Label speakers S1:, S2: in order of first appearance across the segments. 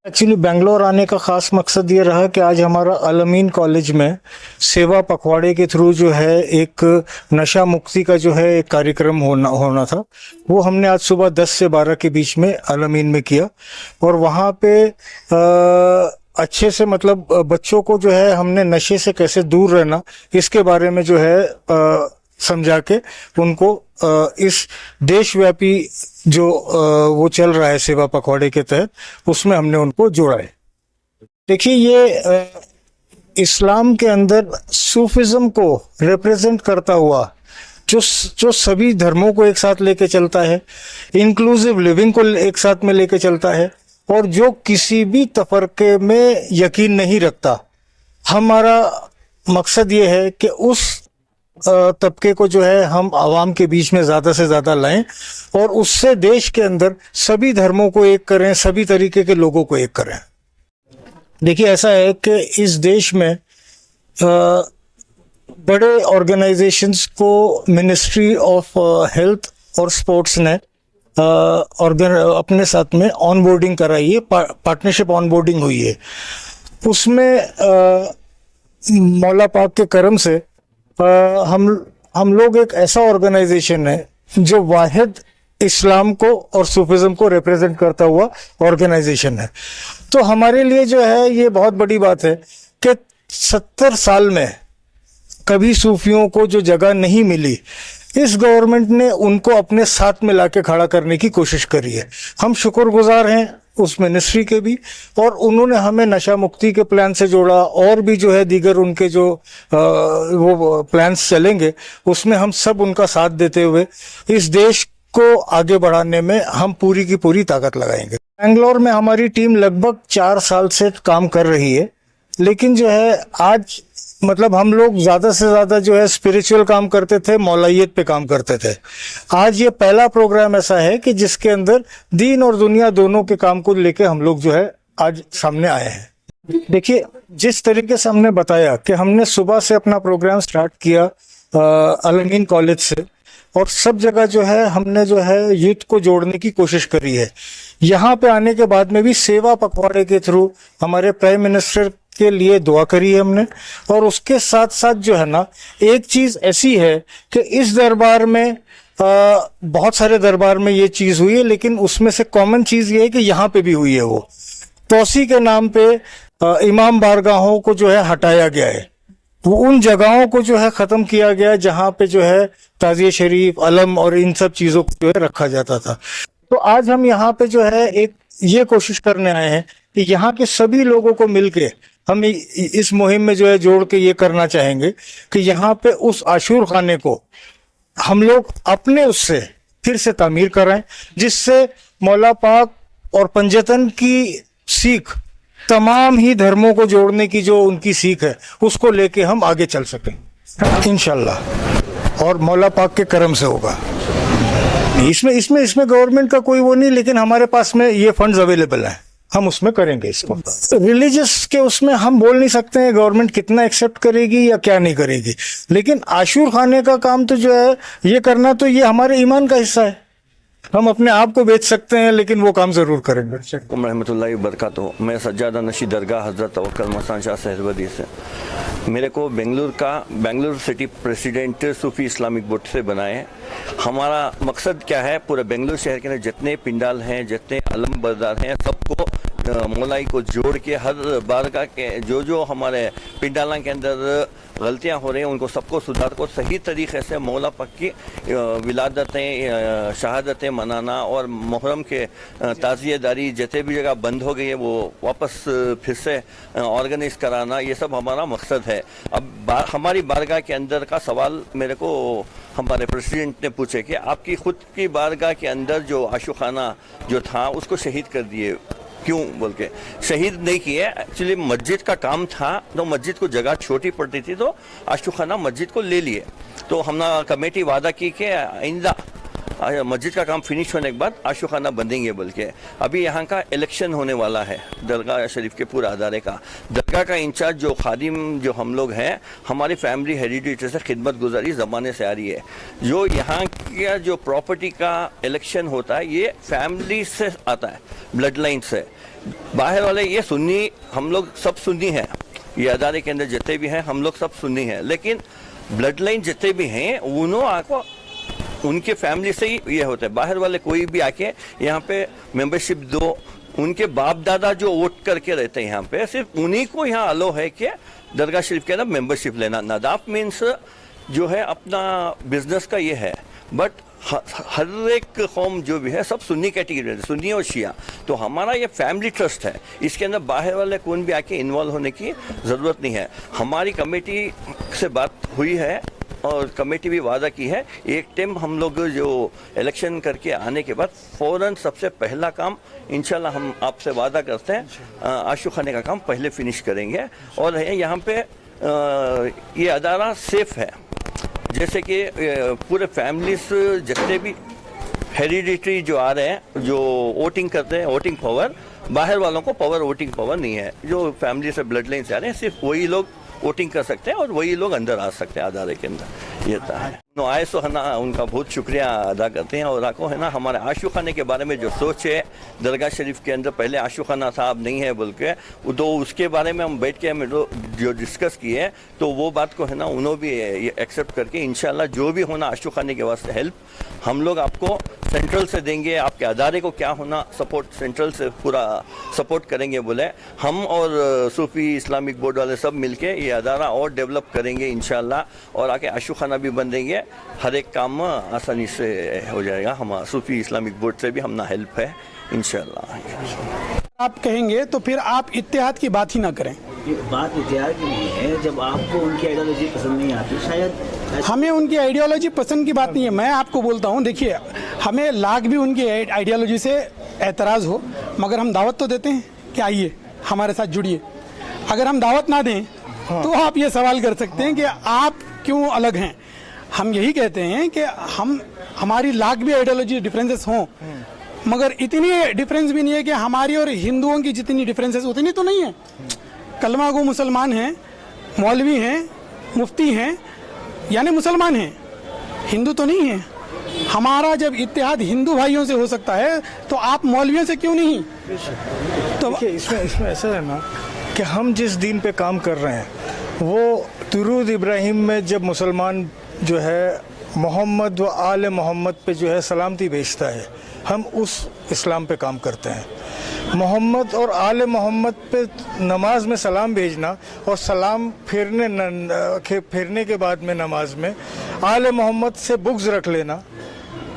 S1: Actually Bangalore आने का ख़ास मकसद ये रहा कि आज हमारा अलमीन कॉलेज में सेवा पखवाड़े के थ्रू जो है एक नशा मुक्ति का जो है एक कार्यक्रम होना था। वो हमने आज सुबह 10 से 12 के बीच में अलमीन में किया और वहाँ पे अच्छे से मतलब बच्चों को जो है हमने नशे से कैसे दूर रहना इसके बारे में जो है समझा के उनको इस देशव्यापी जो वो चल रहा है सेवा पखवाड़े के तहत उसमें हमने उनको जोड़ा है। देखिए ये इस्लाम के अंदर सूफिज्म को रिप्रेजेंट करता हुआ जो सभी धर्मों को एक साथ लेके चलता है, इंक्लूसिव लिविंग को एक साथ में लेके चलता है और जो किसी भी तफरके में यकीन नहीं रखता। हमारा मकसद ये है कि उस तबके को जो है हम आवाम के बीच में ज़्यादा से ज़्यादा लाएं और उससे देश के अंदर सभी धर्मों को एक करें, सभी तरीके के लोगों को एक करें। देखिए ऐसा है कि इस देश में बड़े ऑर्गेनाइजेशंस को मिनिस्ट्री ऑफ हेल्थ और स्पोर्ट्स ने अपने साथ में ऑन बोर्डिंग कराई है, पार्टनरशिप ऑन बोर्डिंग हुई है। उसमें मौला पाक के करम से हम लोग एक ऐसा ऑर्गेनाइजेशन है जो वाहिद इस्लाम को और सूफिज्म को रिप्रेजेंट करता हुआ ऑर्गेनाइजेशन है। तो हमारे लिए जो है ये बहुत बड़ी बात है कि 70 साल में कभी सूफियों को जो जगह नहीं मिली, इस गवर्नमेंट ने उनको अपने साथ में लाके खड़ा करने की कोशिश करी है। हम शुक्रगुजार हैं उस मिनिस्ट्री के भी, और उन्होंने हमें नशा मुक्ति के प्लान से जोड़ा और भी जो है दीगर उनके जो वो प्लान्स चलेंगे उसमें हम सब उनका साथ देते हुए इस देश को आगे बढ़ाने में हम पूरी की पूरी ताकत लगाएंगे। बेंगलोर में हमारी टीम लगभग 4 साल से काम कर रही है, लेकिन जो है आज मतलब हम लोग ज़्यादा से ज़्यादा जो है स्पिरिचुअल काम करते थे, मौलाइयत पे काम करते थे। आज ये पहला प्रोग्राम ऐसा है कि जिसके अंदर दीन और दुनिया दोनों के काम को लेके हम लोग जो है आज सामने आए हैं। देखिए जिस तरीके से हमने बताया कि हमने सुबह से अपना प्रोग्राम स्टार्ट किया अलमीन कॉलेज से, और सब जगह जो है हमने जो है यूथ को जोड़ने की कोशिश करी है। यहाँ पे आने के बाद में भी सेवा पखवाड़े के थ्रू हमारे प्राइम मिनिस्टर के लिए दुआ करी है हमने, और उसके साथ साथ जो है ना एक चीज़ ऐसी है कि इस दरबार में बहुत सारे दरबार में ये चीज़ हुई है, लेकिन उसमें से कॉमन चीज़ ये है कि यहाँ पे भी हुई है। वो तौसी के नाम पे इमाम बारगाहों को जो है हटाया गया है, वो उन जगहों को जो है ख़त्म किया गया है जहाँ पे जो है ताज़िया शरीफ, अलम और इन सब चीज़ों को जो है रखा जाता था। तो आज हम यहाँ पे जो है एक ये कोशिश करने आए हैं कि यहाँ के सभी लोगों को मिलके हम इस मुहिम में जो है जोड़ के ये करना चाहेंगे कि यहाँ पे उस आशूर खाने को हम लोग अपने उससे फिर से तामीर कराएं, जिससे मौला पाक और पंजतन की सीख तमाम ही धर्मों को जोड़ने की जो उनकी सीख है उसको लेके हम आगे चल सकें इंशाल्लाह, और मौला पाक के करम से होगा। इसमें गवर्नमेंट का कोई वो नहीं, लेकिन हमारे पास में ये फंड्स अवेलेबल हैं, हम उसमें करेंगे इसको। रिलीजियस के उसमें हम बोल नहीं सकते हैं गवर्नमेंट कितना एक्सेप्ट करेगी या क्या नहीं करेगी, लेकिन आशूर खाने का काम तो जो है ये करना तो ये हमारे ईमान का हिस्सा है। हम अपने आप को बेच सकते हैं लेकिन वो काम जरूर करेंगे।
S2: रहमतुल्लाहि व बरकातहू। मैं सज्जादा नशी दरगाह हज़रत तवक्कल मस्तान शाह सहरवदी से। मेरे को बेंगलुरु सिटी प्रेसिडेंट सूफी इस्लामिक बोर्ड से बनाए। हमारा मकसद क्या है, पूरे बेंगलुरु शहर के अंदर जितने पिंडाल हैं, जितने अलम बरदार हैं, सबको मौलाई को जोड़ के हर बारगाह के जो हमारे पिंडाला के अंदर गलतियां हो रही हैं उनको सबको सुधार को सही तरीके से मौला पाक की विलादतें, शहादतें मनाना और मुहर्रम के ताज़ियेदारी जितने भी जगह बंद हो गई है वो वापस फिर से ऑर्गेनाइज कराना, ये सब हमारा मकसद है। अब हमारी बारगाह के अंदर का सवाल मेरे को हमारे प्रेसिडेंट ने पूछे कि आपकी खुद की बारगाह के अंदर जो आशुखाना जो था उसको शहीद कर दिए, क्यों बोल के। शहीद नहीं किए, एक्चुअली मस्जिद का काम था तो मस्जिद को जगह छोटी पड़ती थी तो आशुखाना मस्जिद को ले लिए। तो हमने कमेटी वादा की कि आइंदा मस्जिद का काम फिनिश होने के बाद आशुखाना बंदेंगे बोल के। अभी यहाँ का इलेक्शन होने वाला है दरगाह शरीफ के पूरा अदारे का। दरगाह का इंचार्ज जो खादिम जो हम लोग हैं, हमारी फैमिली हेरिडिटी से खिदमत गुजारी ज़माने से आ रही है। जो यहाँ का जो प्रॉपर्टी का इलेक्शन होता है ये फैमिली से आता है, ब्लड लाइन से। बाहर वाले ये सुन्नी, हम लोग सब सुन्नी हैं, ये अदारे के अंदर जितने भी हैं हम लोग सब सुन्नी हैं, लेकिन ब्लड लाइन जितने भी हैं उन्होंने उनके फैमिली से ही ये होता है। बाहर वाले कोई भी आके यहाँ पे मेंबरशिप दो, उनके बाप दादा जो वोट करके रहते हैं यहाँ पे, सिर्फ उन्हीं को यहाँ अलो है कि दरगाह शरीफ के अंदर मेंबरशिप लेना। नदाफ मीन्स जो है अपना बिजनेस का ये है, बट हर एक कौम जो भी है सब सुन्नी कैटेगरी है, सुन्नी और शिया। तो हमारा ये फैमिली ट्रस्ट है, इसके अंदर बाहर वाले कौन भी आके इन्वॉल्व होने की ज़रूरत नहीं है। हमारी कमेटी से बात हुई है और कमेटी भी वादा की है, एक टाइम हम लोग जो इलेक्शन करके आने के बाद फ़ौरन सबसे पहला काम इंशाल्लाह हम आपसे वादा करते हैं आशू खाने का काम पहले फिनिश करेंगे। और यहाँ पे ये अदारा सेफ है, जैसे कि पूरे फैमिलीज जितने भी हेरिडिटरी जो आ रहे हैं, जो वोटिंग करते हैं, वोटिंग पावर, बाहर वालों को पावर वोटिंग पावर नहीं है। जो फैमिली से ब्लड लाइन से आ रहे हैं सिर्फ वही लोग वोटिंग कर सकते हैं और वही लोग अंदर आ सकते हैं अदारे के अंदर। ये था आए सो है ना, उनका बहुत शुक्रिया अदा करते हैं। और आपको है ना हमारे आशू खाने के बारे में जो सोच है, दरगाह शरीफ के अंदर पहले आशू खाना साहब नहीं है बोल के, तो उसके बारे में हम बैठ के हमें जो डिस्कस किए, तो वो बात को है ना उन्होंने भी एक्सेप्ट करके इंशाल्लाह जो भी होना आशू खाने के वास्ते हेल्प हम लोग आपको सेंट्रल से देंगे, आपके अदारे को क्या होना सपोर्ट सेंट्रल से पूरा सपोर्ट करेंगे बोले। हम और सूफी इस्लामिक बोर्ड वाले सब मिलके ये अदारा और डेवलप करेंगे इंशाल्लाह, और आके आशू खाना भी बन देंगे, हर एक काम आसानी से हो जाएगा। हम सूफी इस्लामिक बोर्ड से भी हमना हेल्प है इंशाल्लाह।
S3: आप कहेंगे तो फिर आप इत्तेहाद की बात ही ना करें।
S4: ये बात इत्तेहाद की नहीं है, जब आपको उनकी आइडियोलॉजी पसंद नहीं आती, शायद
S3: हमें उनकी आइडियोलॉजी पसंद की बात नहीं है। मैं आपको बोलता हूँ, देखिए हमें लाख भी उनकी आइडियोलॉजी से एतराज़ हो, मगर हम दावत तो देते हैं कि आइए हमारे साथ जुड़िए। अगर हम दावत ना दें तो आप ये सवाल कर सकते हैं कि आप क्यों अलग हैं। हम यही कहते हैं कि हमारी लाख भी आइडियोलॉजी डिफरेंसेस हों, मगर इतनी डिफरेंस भी नहीं है कि हमारी और हिंदुओं की जितनी डिफरेंसेस उतनी तो नहीं है। कलमा गो मुसलमान हैं, मौलवी हैं, मुफ्ती हैं, यानी मुसलमान हैं, हिंदू तो नहीं है। हमारा जब इत्तेहाद हिंदू भाइयों से हो सकता है तो आप मौलवियों से क्यों नहीं? तो
S1: देखिए इसमें ऐसा है ना कि हम जिस दीन पे काम कर रहे हैं वो दुरूद इब्राहिम में जब मुसलमान जो है मोहम्मद व आले मोहम्मद पे जो है सलामती भेजता है, हम उस इस्लाम पे काम करते हैं। मोहम्मद और आले मोहम्मद पे नमाज में सलाम भेजना और सलाम फेरने के बाद में नमाज में आले मोहम्मद से बुग़्ज़ रख लेना,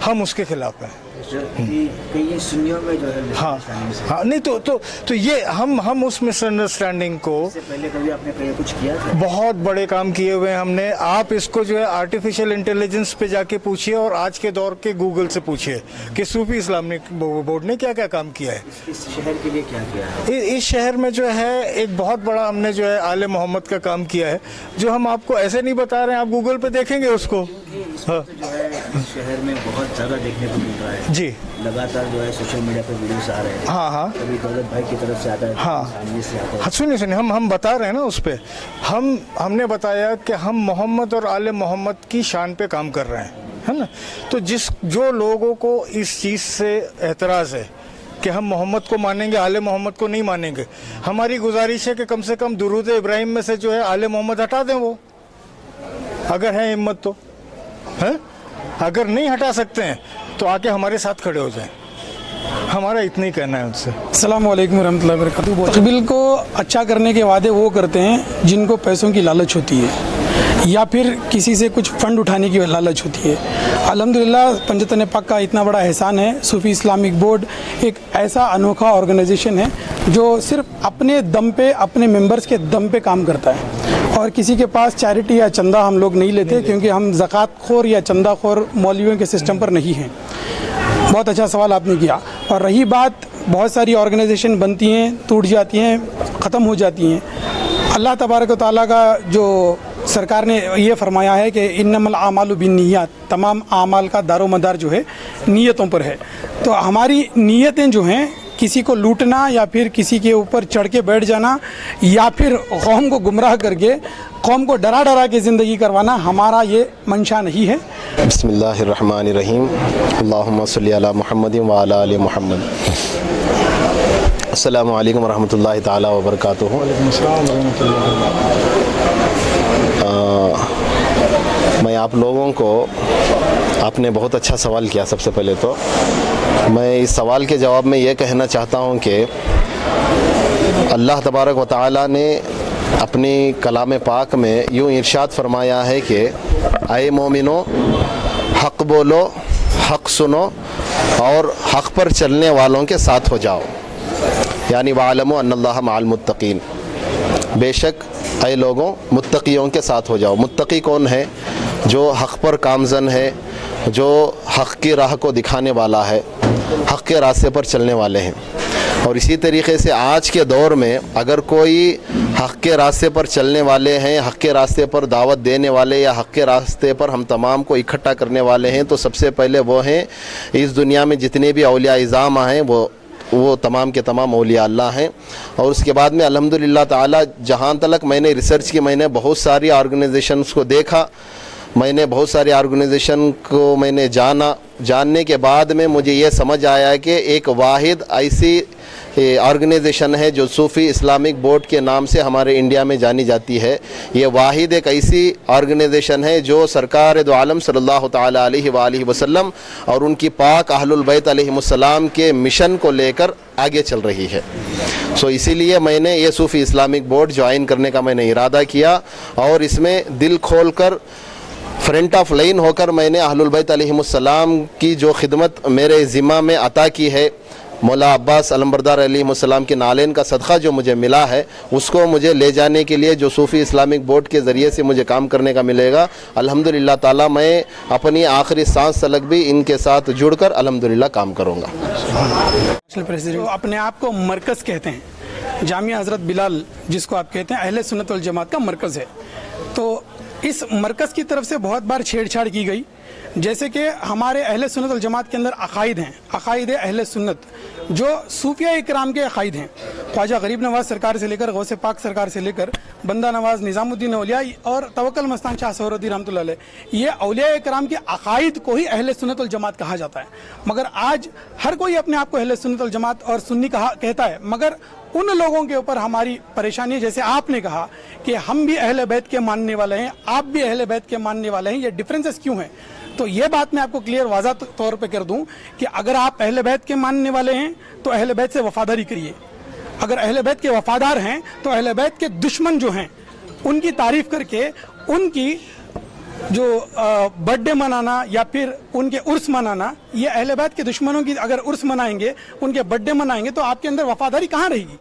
S1: हम उसके खिलाफ हैं।
S4: कई सुन्नियों में जो है
S1: हाँ नहीं तो ये हम उस मिसअंडरस्टैंडिंग को
S4: पहले कभी आपने कुछ किया था?
S1: बहुत बड़े काम किए हुए हैं हमने। आप इसको जो है आर्टिफिशियल इंटेलिजेंस पे जाके पूछिए और आज के दौर के गूगल से पूछिए कि सूफी इस्लामिक बोर्ड ने क्या क्या काम किया है।
S4: इस शहर के लिए क्या किया है?
S1: इस शहर में जो है एक बहुत बड़ा हमने जो है आले मोहम्मद का काम किया है, जो हम आपको ऐसे नहीं बता रहे हैं, आप गूगल पे देखेंगे उसको।
S4: हाँ। जो है इस शहर में बहुत ज़्यादा देखने को मिल रहा है
S1: जी,
S4: लगातार जो है सोशल मीडिया पर वीडियोस आ रहे हैं।
S1: हाँ
S4: कभी दौलत भाई की तरफ से आता है,
S1: हाँ
S4: सामने से आता है।
S1: हाँ सुनिए हम बता रहे हैं ना उस पे। हमने बताया कि हम मोहम्मद और आले मोहम्मद की शान पे काम कर रहे हैं, है ना। तो जो लोगों को इस चीज़ से एतराज़ है कि हम मोहम्मद को मानेंगे आले मोहम्मद को नहीं मानेंगे, हमारी गुजारिश है कि कम से कम दुरूद इब्राहिम में से जो है आले मोहम्मद हटा दें, वो अगर है हिम्मत तो है। अगर नहीं हटा सकते हैं तो आके हमारे साथ खड़े हो जाएं। हमारा इतना ही कहना है उनसे।
S3: अस्सलाम वालेकुम रहमतुल्लाहि व बरकातहू। मुस्तक़बिल को अच्छा करने के वादे वो करते हैं जिनको पैसों की लालच होती है या फिर किसी से कुछ फंड उठाने की लालच होती है। अल्हम्दुलिल्लाह पंजतन पाक का इतना बड़ा एहसान है। सूफी इस्लामिक बोर्ड एक ऐसा अनोखा ऑर्गेनाइजेशन है जो सिर्फ अपने दम पे, अपने मेंबर्स के दम पे काम करता है और किसी के पास चैरिटी या चंदा हम लोग नहीं लेते, क्योंकि हम ज़कात खोर या चंदा खोर मौलवियों के सिस्टम पर नहीं हैं। बहुत अच्छा सवाल आपने किया। और रही बात, बहुत सारी ऑर्गेनाइजेशन बनती हैं, टूट जाती हैं, ख़त्म हो जाती हैं। अल्लाह तबारक व तआला का जो सरकार ने ये फरमाया है कि इन्नमल आमालु बिन्नियात, तमाम आमाल का दारोमदार जो है नीयतों पर है। तो हमारी नीयतें जो हैं, किसी को लूटना या फिर किसी के ऊपर चढ़ के बैठ जाना या फिर कौम को गुमराह करके कौम को डरा डरा के ज़िंदगी करवाना, हमारा ये मंशा नहीं है।
S5: बिस्मिल्लाहिर्रहमानिर्रहीम, अल्लाहुम्मा सल्ली अला मुहम्मदिन व अला आलि मुहम्मद। अस्सलामु अलैकुम वरहमतुल्लाहि ताला वबरकातुहू। मैं आप लोगों को, आपने बहुत अच्छा सवाल किया। सबसे पहले तो मैं इस सवाल के जवाब में ये कहना चाहता हूँ कि अल्लाह तबारक व तआला ने अपनी कलाम पाक में यूँ इरशाद फरमाया है कि ऐ मोमिनो, हक़ बोलो, हक़ सुनो और हक़ पर चलने वालों के साथ हो जाओ, यानी वालमो अन्नल्लाह मअल मुत्तकीन, बेशक ऐ लोगों मुत्तकियों के साथ हो जाओ। मुत्तकी कौन है? जो हक़ पर कामज़न है, जो हक़ की राह को दिखाने वाला है, हक़ के रास्ते पर चलने वाले हैं। और इसी तरीक़े से आज के दौर में अगर कोई हक़ के रास्ते पर चलने वाले हैं, हक़ के रास्ते पर दावत देने वाले या हक़ के रास्ते पर हम तमाम को इकट्ठा करने वाले हैं, तो सबसे पहले वो हैं इस दुनिया में जितने भी औलिया इज़ाम हैं वो तमाम के तमाम औलिया अल्लाह हैं। और उसके बाद में अल्हम्दुलिल्लाह ताला जहाँ तक मैंने रिसर्च की, मैंने बहुत सारी ऑर्गेनाइजेशंस को देखा, मैंने बहुत सारे ऑर्गेनाइजेशन को मैंने जानने के बाद में मुझे ये समझ आया कि एक वाहिद ऐसी ऑर्गेनाइजेशन है जो सूफ़ी इस्लामिक बोर्ड के नाम से हमारे इंडिया में जानी जाती है। ये वाहिद एक ऐसी ऑर्गेनाइजेशन है जो सरकार दो आलम सल्लल्लाहु तआला अलैहि वसल्लम और उनकी पाक अहलुल बैत अलैहिमुस्सलाम के मिशन को लेकर आगे चल रही है। सो इसीलिए मैंने ये सूफ़ी इस्लामिक बोर्ड ज्वाइन करने का मैंने इरादा किया और इसमें दिल खोल कर फ्रंट ऑफ लाइन होकर मैंने अहलुल बैत अलैहिमुस्सलाम की जो खिदमत मेरे ज़िम्मा में अता की है, मौला अब्बास अलमबरदार अलैहिस्सलाम के नालेन का सदक़ा जो मुझे मिला है, उसको मुझे ले जाने के लिए जो सूफ़ी इस्लामिक बोर्ड के ज़रिए से मुझे काम करने का मिलेगा, अल्हम्दुलिल्लाह ताला मैं अपनी आखिरी सांस तलक भी इनके साथ जुड़कर अल्हम्दुलिल्लाह काम करूँगा।
S3: तो अपने आप को मरकज़ कहते हैं, जामिया हज़रत बिलाल जिसको आप कहते हैं अहले सुन्नत वल जमात का मरकज़ है। तो इस मरकज़ की तरफ से बहुत बार छेड़छाड़ की गई, जैसे कि हमारे अहले सुन्नत वल जमात के अंदर अकायद हैं, अकायद अहले सुन्नत जो सूफिया इकराम के अकायद हैं, ख्वाजा गरीब नवाज सरकार से लेकर गौसे पाक सरकार से लेकर बंदा नवाज निज़ामुद्दीन औलिया और तवक्कल मस्तान शाह सोहरवर्दी रहमतुल्लाह अलैह, ये औलिया इकराम के अकायद को ही अहले सुन्नत वल जमात कहा जाता है। मगर आज हर कोई अपने आप को अहले सुन्नत वल जमात और सुन्नी कहता है, मगर उन लोगों के ऊपर हमारी परेशानी, जैसे आपने कहा कि हम भी अहले बैत के मानने वाले हैं, आप भी अहले बैत के मानने वाले हैं, ये डिफरेंसेस क्यों हैं? तो ये बात मैं आपको क्लियर वाज़ा तौर पे कर दूं कि अगर आप अहले बैत के मानने वाले हैं तो अहले बैत से वफादारी करिए, अगर अहले बैत के वफादार हैं तो अहले बैत के दुश्मन जो हैं उनकी तारीफ़ करके उनकी जो बर्थडे मनाना या फिर उनके उर्स मनाना, ये अहले बैत के दुश्मनों की अगर उर्स मनाएंगे, उनके बर्थडे मनाएंगे तो आपके अंदर वफादारी कहाँ रहेगी?